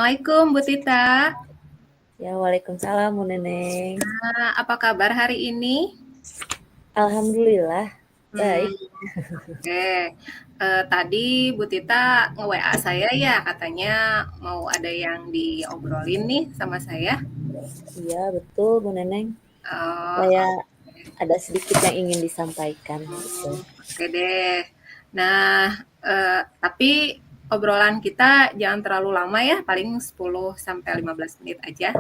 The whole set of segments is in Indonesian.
Assalamualaikum Bu Tita. Ya, waalaikumsalam, Bu Neneng. Apa kabar hari ini? Alhamdulillah, Hmm, baik. oke. Tadi Bu Tita nge-WA saya ya, katanya mau ada yang diobrolin nih sama saya. Iya, betul, Bu Neneng. Saya Oh, ada sedikit yang ingin disampaikan, gitu. oke deh. Nah, tapi obrolan kita jangan terlalu lama ya, paling 10 sampai 15 menit aja.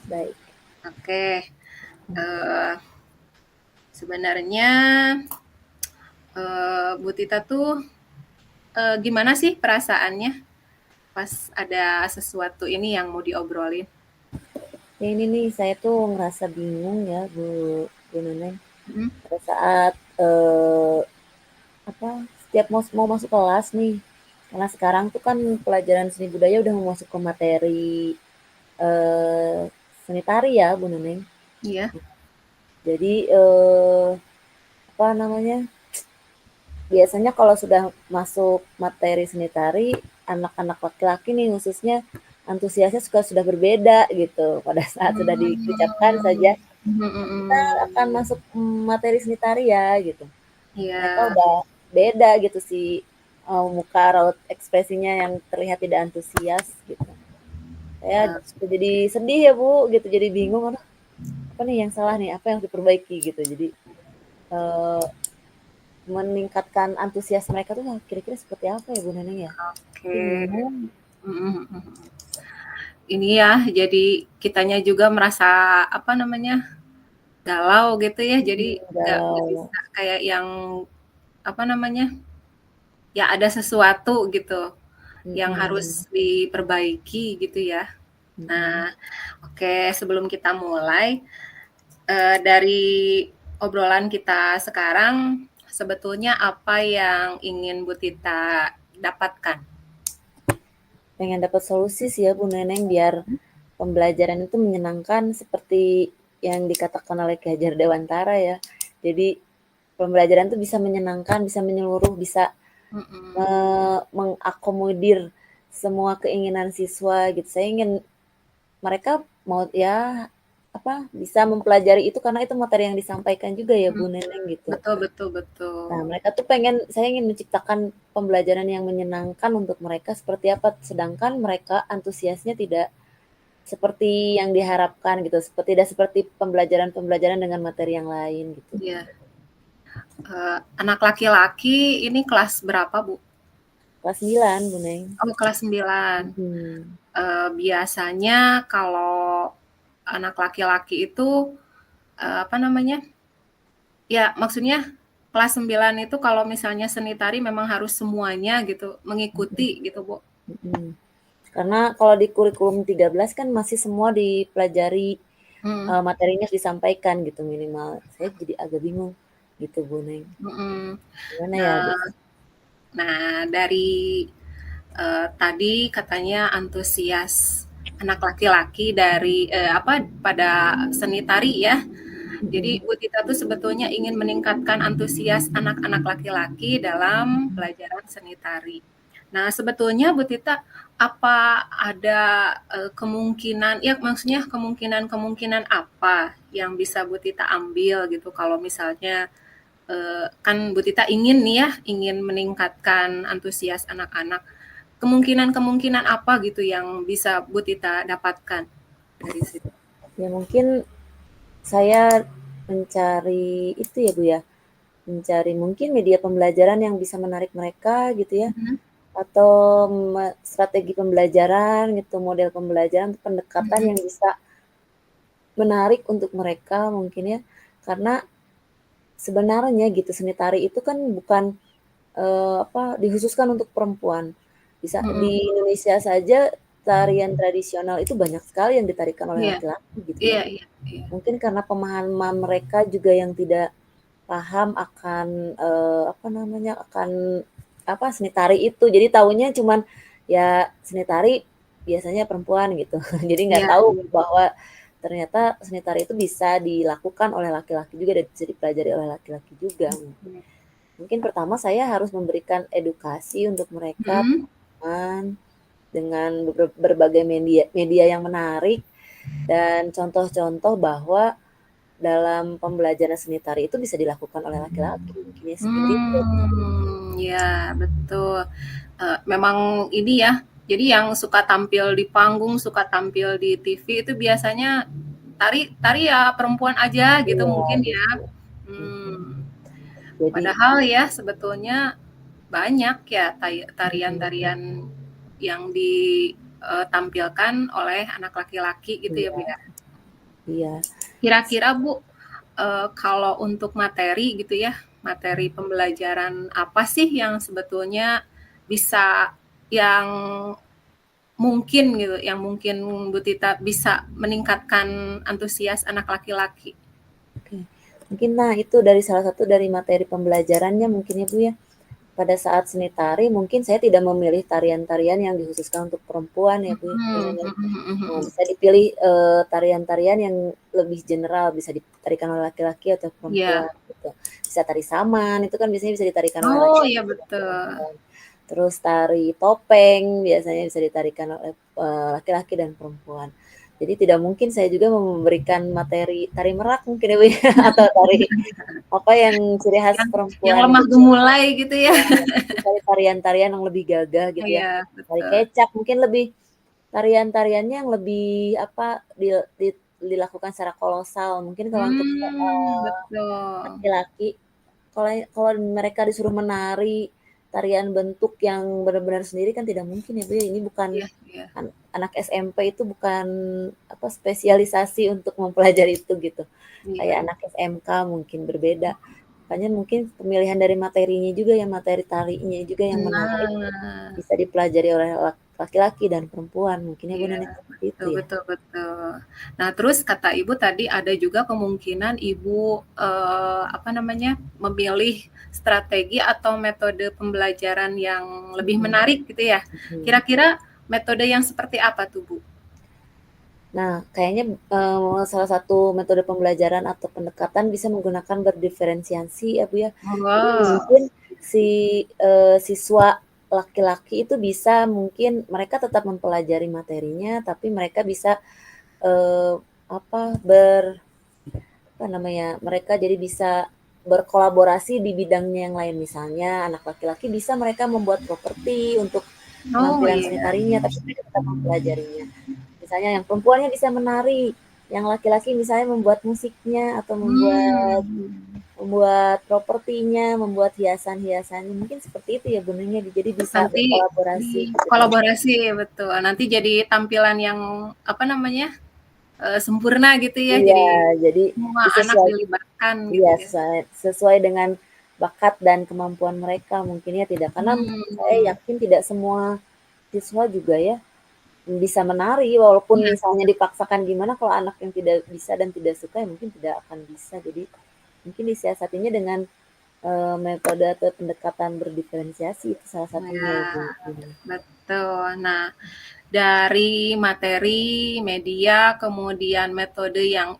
Baik. Oke. Eh, Sebenarnya Bu Tita tuh gimana sih perasaannya pas ada sesuatu ini yang mau diobrolin? Ya, ini nih, saya tuh ngerasa bingung ya, Bu Neneng. Mhm. Pada saat, apa, setiap mau masuk kelas nih, karena sekarang tuh kan pelajaran seni budaya udah mau masuk ke materi eh, seni tari ya, Bu Neneng. Iya. Jadi, apa namanya, biasanya kalau sudah masuk materi seni tari, anak-anak laki-laki nih khususnya antusiasnya sudah berbeda gitu. Pada saat sudah diucapkan saja, Mhm kita mhm. akan masuk materi seni tari ya gitu. Mereka Iya, udah beda gitu sih, muka raut ekspresinya yang terlihat tidak antusias gitu. Saya eee, suka jadi sedih ya Bu gitu, jadi bingung, aduh apa nih yang salah nih, apa yang harus diperbaiki gitu. Jadi eh, meningkatkan antusias mereka tuh kira-kira seperti apa ya Bu Neneng ya? Jadi oke. bingung. Mhm mhm. Ini ya, jadi kitanya juga merasa, apa namanya, galau gitu ya, jadi nggak Galau. bisa kayak yang, apa namanya, ya ada sesuatu gitu yang Mhm, harus diperbaiki gitu ya. mhm. Nah, oke, sebelum kita mulai, dari obrolan kita sekarang, sebetulnya apa yang ingin Bu Tita dapatkan? Pengen dapat solusi sih ya Bu Neneng biar pembelajaran itu menyenangkan seperti yang dikatakan oleh Ki Hajar Dewantara ya. Jadi pembelajaran itu bisa menyenangkan, bisa menyeluruh, bisa Mhm, mengakomodir semua keinginan siswa gitu. Saya ingin mereka mau ya apa bisa mempelajari itu karena itu materi yang disampaikan juga ya mhm, Bu Neneng gitu. betul betul betul. Nah, mereka tuh saya ingin menciptakan pembelajaran yang menyenangkan untuk mereka seperti apa, sedangkan mereka antusiasnya tidak seperti yang diharapkan gitu, tidak seperti pembelajaran-pembelajaran dengan materi yang lain gitu. Iya, anak laki-laki ini kelas berapa, Bu? Kelas 9, Bu Neng. Oh, kelas 9. Mhm. Biasanya kalau anak laki-laki itu, apa namanya, ya maksudnya kelas 9 itu kalau misalnya seni tari memang harus semuanya gitu, mengikuti gitu, Bu? Mhm. Karena kalau di kurikulum 13 kan masih semua dipelajari, Mhm, materinya disampaikan gitu minimal. Saya jadi agak bingung gitu, Bu Neng. mhm. Gimana ya, Bu? Nah nah dari, tadi katanya antusias anak laki-laki dari, apa, pada seni tari ya. Jadi Mhm. Bu Tita tuh sebetulnya ingin meningkatkan antusias anak-anak laki-laki dalam pelajaran seni tari. Nah, sebetulnya Bu Tita, apa ada, kemungkinan ya maksudnya kemungkinan-kemungkinan apa yang bisa Bu Tita ambil gitu kalau misalnya, kan Bu Tita ingin nih ya, ingin meningkatkan antusias anak-anak. Kemungkinan-kemungkinan apa gitu yang bisa Bu Tita dapatkan dari situ? Ya mungkin saya mencari itu ya, Bu, ya, mencari mungkin media pembelajaran yang bisa menarik mereka gitu ya, Mhm atau strategi pembelajaran gitu, model pembelajaran, pendekatan mhm. yang bisa menarik untuk mereka mungkin ya. Karena sebenarnya gitu seni tari itu kan bukan, apa, dikhususkan untuk perempuan. Bisa di Mhm. Indonesia saja tarian tradisional itu banyak sekali yang ditarikan oleh Iya laki-laki gitu ya. iya iya iya. Mungkin karena pemahaman mereka juga yang tidak paham akan, apa namanya, akan apa, seni tari itu. Jadi taunya cuman, ya seni tari biasanya perempuan gitu. Jadi nggak Iya tahu iya. bahwa ternyata seni tari itu bisa dilakukan oleh laki-laki juga dan bisa dipelajari oleh laki-laki juga mungkin. Mhm. Mungkin pertama saya harus memberikan edukasi untuk mereka, Mhm. pemahaman, dengan berbagai media yang menarik dan contoh-contoh bahwa dalam pembelajaran seni tari itu bisa dilakukan oleh laki-laki, mungkin ya seperti itu. Ya betul. Memang ini ya, jadi yang suka tampil di panggung, suka tampil di TV itu biasanya tari tari ya perempuan aja gitu Iya, mungkin ya. betul. Mhm. Hmm, Jadi Padahal ya sebetulnya banyak ya mhm, tarian-tarian yang ditampilkan oleh anak laki-laki gitu ya Bu iya ya. iya. Kira-kira Bu, kalau untuk materi gitu ya, materi pembelajaran apa sih yang sebetulnya bisa yang mungkin gitu, yang mungkin Bu Tita bisa meningkatkan antusias anak laki-laki? Oke. Mungkin nah itu dari salah satu dari materi pembelajarannya mungkin ya Bu ya. Pada saat seni tari mungkin saya tidak memilih tarian-tarian yang dikhususkan untuk perempuan ya Bu ya. Mhm mhm mhm. Bisa dipilih tarian-tarian yang lebih general, bisa ditarikan oleh laki-laki atau Iya. perempuan gitu. Bisa tari saman, itu kan biasanya bisa ditarikan oleh Oh, iya laki-laki dan betul. perempuan. Terus tari topeng biasanya bisa ditarikan oleh laki-laki dan perempuan. Jadi tidak mungkin saya juga memberikan materi tari merak mungkin ya Bu ya, atau tari apa yang ciri khas Yang perempuan lemah gitu ya. gemulai gitu ya. Ya, cari tarian-tarian yang lebih gagah gitu ya. Iya, Tari betul. kecak mungkin lebih tarian-tariannya yang lebih apa dilakukan secara kolosal. Mungkin kalau untuk Betul. laki-laki kalau kalau mereka disuruh menari tarian bentuk yang benar-benar sendiri kan tidak mungkin ya Bu ya. Ini bukan Iya iya. anak SMP itu bukan apa spesialisasi untuk mempelajari itu gitu. Kayak Iya. anak SMK mungkin berbeda. Makanya mungkin pemilihan dari materinya juga ya, materi tarinya juga yang menarik, Nah, bisa dipelajari oleh laki-laki dan perempuan, mungkin ya Bu iya, Nenek seperti itu betul ya? betul betul. Nah, terus kata Ibu tadi ada juga kemungkinan Ibu, apa namanya, memilih strategi atau metode pembelajaran yang lebih Mhm menarik gitu ya. mhm. Kira-kira metode yang seperti apa tuh, Bu? Nah, kayaknya, salah satu metode pembelajaran atau pendekatan bisa menggunakan berdiferensiasi ya Bu ya. Jadi Wow. mungkin si, siswa laki-laki itu bisa mungkin mereka tetap mempelajari materinya, tapi mereka bisa, eee, apa, apa namanya, mereka jadi bisa berkolaborasi di bidangnya yang lain. Misalnya anak laki-laki bisa mereka membuat properti untuk Oh, penampilan seni iya. tarinya, tapi mereka tetap mempelajarinya. Misalnya yang perempuannya bisa menari, yang laki-laki misalnya membuat musiknya atau membuat Hmm. membuat propertinya, membuat hiasan-hiasannya, mungkin seperti itu ya gunanya, jadi bisa Nanti berkolaborasi di gitu kan. kolaborasi, betul. Nanti jadi tampilan yang, apa namanya, sempurna gitu ya, Iya, jadi jadi semua anak disesuai dilibatkan gitu iya, ya. sesuai dengan bakat dan kemampuan mereka mungkin ya tidak karena saya Hmm. yakin tidak semua siswa juga ya bisa menari walaupun Iya, misalnya dipaksakan gimana kalau anak yang tidak bisa dan tidak suka ya mungkin tidak akan bisa. Jadi mungkin disiasatinya dengan, metode atau pendekatan berdiferensiasi itu salah satunya iya, ya Bu, mungkin. betul. Nah, dari materi, media, kemudian metode yang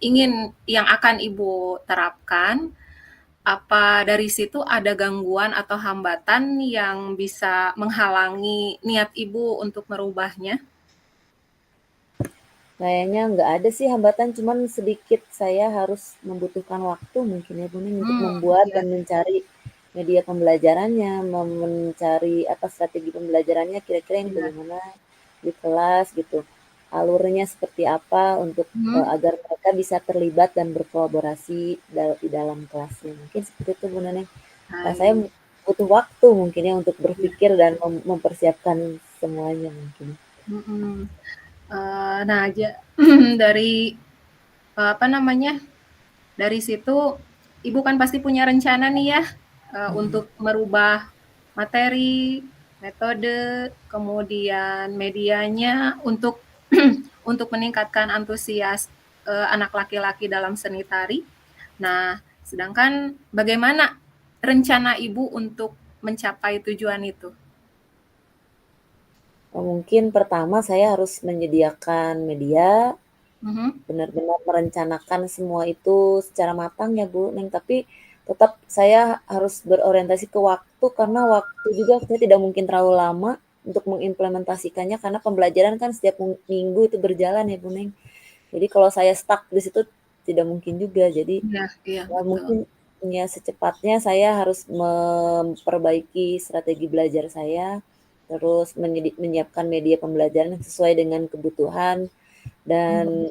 akan Ibu terapkan, apa dari situ ada gangguan atau hambatan yang bisa menghalangi niat Ibu untuk merubahnya? Kayaknya nggak ada sih hambatan, cuman sedikit saya harus membutuhkan waktu mungkin ya Bu, Ning, untuk membuat Iya. dan mencari media pembelajarannya, mencari apa strategi pembelajarannya kira-kira ini Iya. bagaimana di kelas gitu. Alurnya seperti apa untuk Mhm. agar mereka bisa terlibat dan berkolaborasi di dalam kelasnya. Mungkin seperti itu Bu Neneng. Nah, saya Baik. butuh waktu mungkin ya untuk Iya. berpikir dan mempersiapkan semuanya mungkin. Mhm. Nah, dari apa namanya? Dari situ Ibu kan pasti punya rencana nih ya Mhm. untuk merubah materi, metode, kemudian medianya untuk untuk meningkatkan antusias anak laki-laki dalam seni tari. Nah, sedangkan bagaimana rencana Ibu untuk mencapai tujuan itu? Mungkin pertama saya harus menyediakan media, Mhm. benar-benar merencanakan semua itu secara matang ya Bu, Neng, tapi tetap saya harus berorientasi ke waktu karena waktu juga saya tidak mungkin terlalu lama, untuk mengimplementasikannya karena pembelajaran kan setiap minggu itu berjalan ya Bu Neng. Jadi kalau saya stuck di situ tidak mungkin juga. Jadi Iya, iya, ya betul. mungkin ya secepatnya saya harus memperbaiki strategi belajar saya, terus menyiapkan media pembelajaran yang sesuai dengan kebutuhan dan Mhm,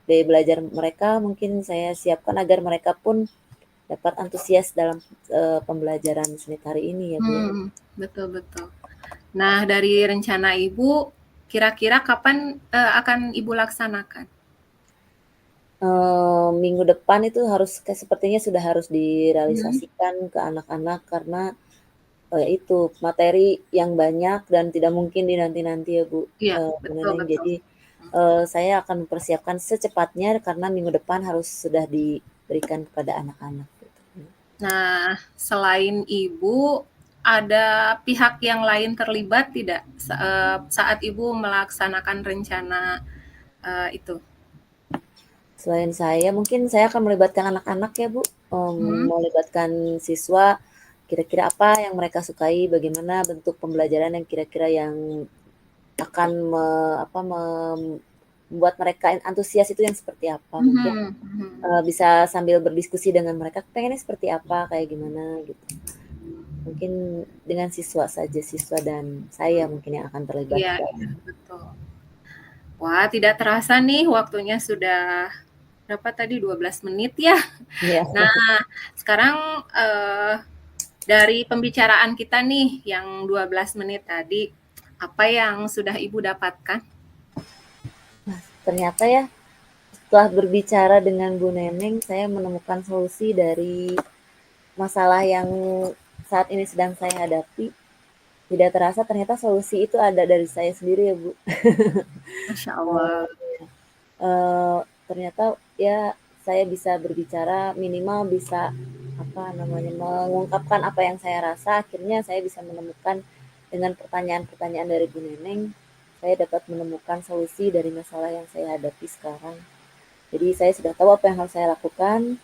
daya belajar mereka mungkin saya siapkan agar mereka pun dapat antusias dalam pembelajaran seni tari ini ya Bu. betul, betul. Nah, dari rencana Ibu, kira-kira kapan akan Ibu laksanakan? Minggu depan itu harus sepertinya sudah harus Mhm. direalisasikan ke anak-anak karena itu materi yang banyak dan tidak mungkin dinanti-nanti ya Bu, Iya, Bu betul, Neneng. betul. Jadi saya akan mempersiapkan secepatnya karena minggu depan harus sudah diberikan kepada anak-anak. Gitu. Nah, selain Ibu, ada pihak yang lain terlibat tidak saat Ibu melaksanakan rencana itu? Selain saya, mungkin saya akan melibatkan anak-anak ya Bu, Hmm? melibatkan siswa, kira-kira apa yang mereka sukai, bagaimana bentuk pembelajaran yang kira-kira yang akan membuat mereka antusias itu yang seperti apa. Mungkin Mhm, mhm. bisa sambil berdiskusi dengan mereka, pengennya seperti apa, kayak gimana gitu. Mungkin dengan siswa saja, siswa dan saya mungkin yang akan terlibat. Iya, iya, betul. Wah, tidak terasa nih waktunya sudah berapa tadi 12 menit ya. Iya, Nah, sekarang dari pembicaraan kita nih yang 12 menit tadi, apa yang sudah Ibu dapatkan? ternyata ya setelah berbicara dengan Bu Neneng, saya menemukan solusi dari masalah yang saat ini sedang saya hadapi. Tidak terasa ternyata solusi itu ada dari saya sendiri ya Bu. Masya Allah. Eh, ternyata ya saya bisa berbicara minimal bisa mengungkapkan apa yang saya rasa, akhirnya saya bisa menemukan dengan pertanyaan-pertanyaan dari Bu Neneng, saya dapat menemukan solusi dari masalah yang saya hadapi sekarang. Jadi saya sudah tahu apa yang harus saya lakukan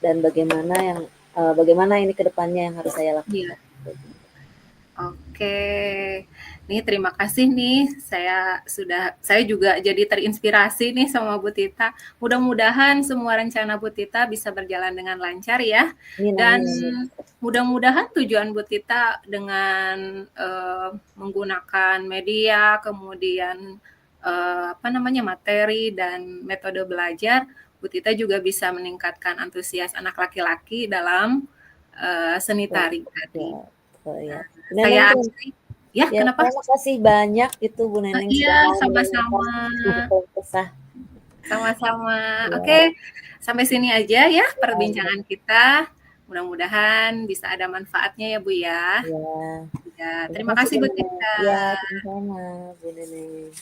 dan bagaimana ini ke depannya yang harus saya Iya. lakukan. Oke, nih terima kasih nih. Saya juga jadi terinspirasi nih sama Bu Tita. Mudah-mudahan semua rencana Bu Tita bisa berjalan dengan lancar ya. Amin, Dan amin, amin. mudah-mudahan tujuan Bu Tita dengan menggunakan media, kemudian materi dan metode belajar, Bu Tita juga bisa meningkatkan antusias anak laki-laki dalam seni Ya, tari ya, tadi. ya. Nah, Bu Neneng, saya akhiri ya, ya, kenapa? terima kasih banyak itu Bu Neneng Iya, sudah mau mendengarkan sama-sama. keluh kesah. Sama-sama. Ya, Oke, sampai sini aja ya ya, perbincangan kita. Mudah-mudahan bisa ada manfaatnya ya, Bu ya. ya. Ya, Terima terima kasih Bu kasih Bu Neneng. Tita. Ya, sama-sama Bu Neneng.